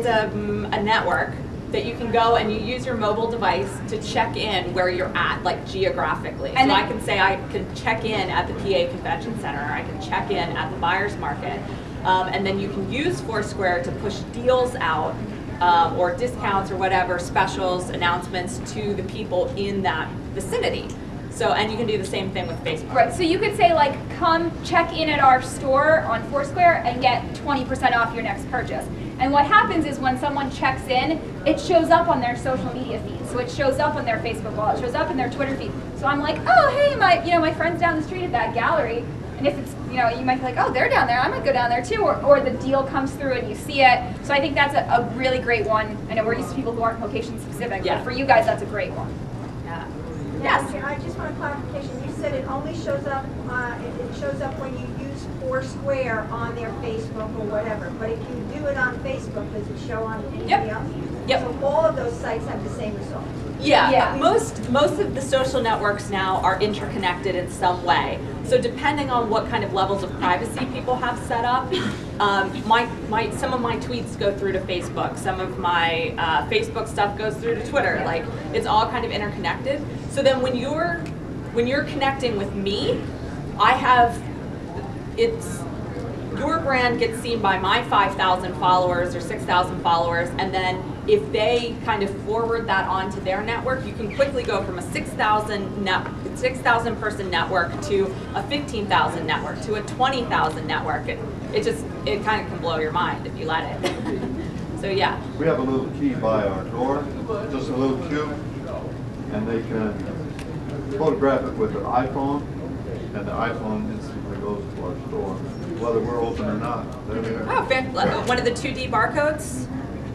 it's a network that you can go and you use your mobile device to check in where you're at, like geographically. And so I can say I can check in at the PA Convention Center, I can check in at the Buyers Market, and then you can use Foursquare to push deals out, or discounts or whatever, specials, announcements to the people in that vicinity. So, and you can do the same thing with Facebook. Right, so you could say like, come check in at our store on Foursquare and get 20% off your next purchase. And what happens is when someone checks in, it shows up on their social media feed. So it shows up on their Facebook wall, it shows up in their Twitter feed. So I'm like, oh hey, my friend's down the street at that gallery. And if it's, you might be like, oh, they're down there, I'm gonna go down there too. Or the deal comes through and you see it. So I think that's a really great one. I know we're used to people who aren't location specific, but for you guys, that's a great one. Yeah. Yes. I just want a clarification. You said it only shows up. It shows up when you use Foursquare on their Facebook or whatever. But if you do it on Facebook, does it show on anything else? Yep. So all of those sites have the same result. Yeah. Most of the social networks now are interconnected in some way. So depending on what kind of levels of privacy people have set up, some of my tweets go through to Facebook. Some of my Facebook stuff goes through to Twitter. Like, it's all kind of interconnected. So then when you're connecting with me, your brand gets seen by my 5,000 followers or 6,000 followers, and then if they kind of forward that onto their network, you can quickly go from a 6,000 person network to a 15,000 network to a 20,000 network. It kind of can blow your mind if you let it. So yeah. We have a little key by our door, just a little cube, and they can photograph it with their iPhone, and the iPhone instantly goes to our store, whether we're open or not. There they are. Oh, fantastic. One of the 2D barcodes?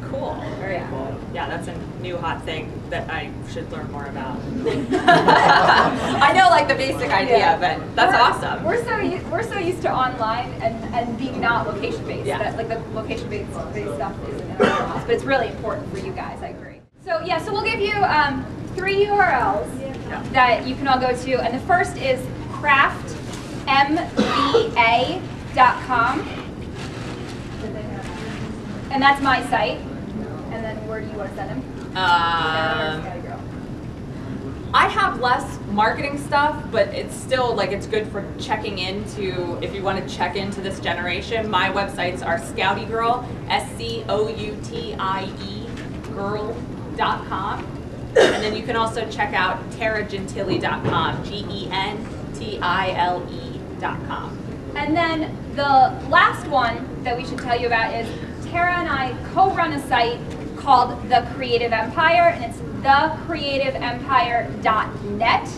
Cool, very cool. Yeah, that's a new hot thing that I should learn more about. I know like the basic idea, but that's awesome. We're so used to online and being not location based. That like the location based stuff isn't in our house, but it's really important for you guys. I agree. So yeah, so we'll give you 3 URLs that you can all go to, and the first is craftmba.com, and that's my site. And then where do you want to send them? I have less marketing stuff, but it's still like it's good for checking into, if you want to check into this generation. My websites are Scoutie Girl, SCOUTIE girl.com. And then you can also check out TaraGentile.com, GENTILE.com. And then the last one that we should tell you about is Tara and I co-run a site called The Creative Empire, and it's thecreativeempire.net.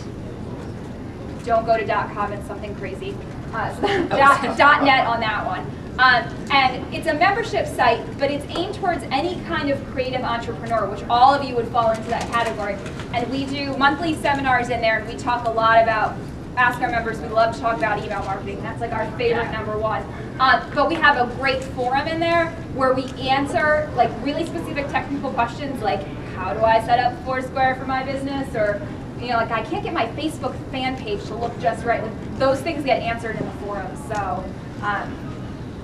Don't go to .com, it's something crazy. .net on that one. And it's a membership site, but it's aimed towards any kind of creative entrepreneur, which all of you would fall into that category. And we do monthly seminars in there, and we talk a lot about, ask our members, we love to talk about email marketing. That's like our favorite number one. But we have a great forum in there where we answer like really specific technical questions like, how do I set up Foursquare for my business? Or, like I can't get my Facebook fan page to look just right. Like, those things get answered in the forum. So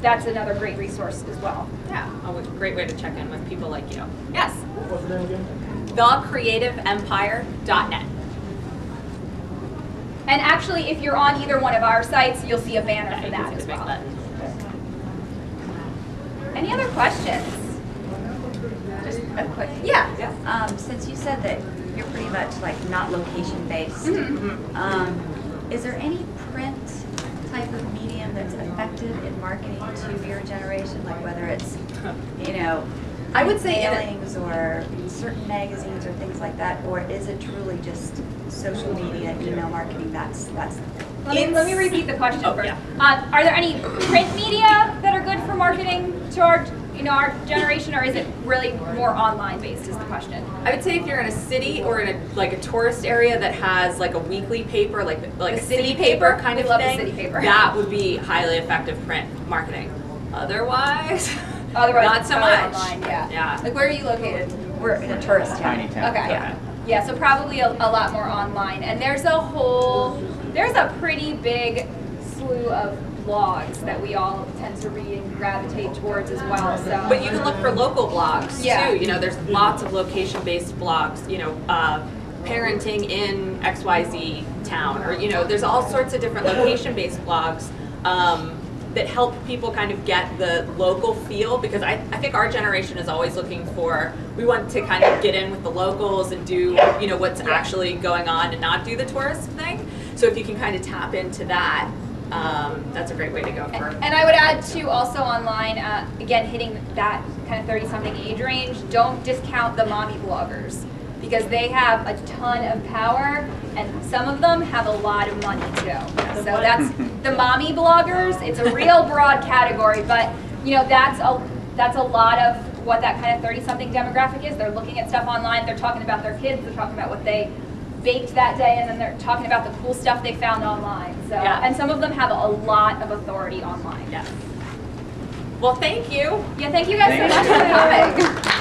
that's another great resource as well. Yeah, a great way to check in with people like you. Yes? What's the name again? thecreativeempire.net. And actually, if you're on either one of our sites, you'll see a banner for that as well. Any other questions? Just a quick. Yeah. Since you said that you're pretty much like not location based, is there any print type of medium that's effective in marketing to your generation? Like whether it's, I would say mailings or certain magazines or things like that, or is it truly just social media, email marketing? That's the thing. Let me repeat the question first. Yeah. Are there any print media that are good for marketing to our generation, or is it really more online based? Is the question. I would say if you're in a city or in a tourist area that has like a weekly paper, like a city paper kind of love thing, the city paper. That would be highly effective print marketing. Otherwise, Otherwise, not so much. Online, yeah. Yeah. Like, where are you located? We're in a tourist town. Tiny town. Okay. Yeah, so probably a lot more online. And there's a pretty big slew of blogs that we all tend to read and gravitate towards as well. So. But you can look for local blogs Yeah. too. You know, there's lots of location-based blogs. You know, parenting in XYZ town, or you know, there's all sorts of different location-based blogs that help people kind of get the local feel. Because I think our generation is always looking for. We want to kind of get in with the locals and do what's actually going on and not do the tourist thing. So if you can kind of tap into that. That's a great way to go for. And I would add too, also online, again, hitting that kind of 30-something age range, don't discount the mommy bloggers, because they have a ton of power, and some of them have a lot of money too. So that's the mommy bloggers. It's a real broad category, but that's a lot of what that kind of 30-something demographic is. They're looking at stuff online. They're talking about their kids. They're talking about what they baked that day, and then they're talking about the cool stuff they found online. So, yeah. And some of them have a lot of authority online. Yes. Well, thank you. Yeah, thank you guys so much for coming.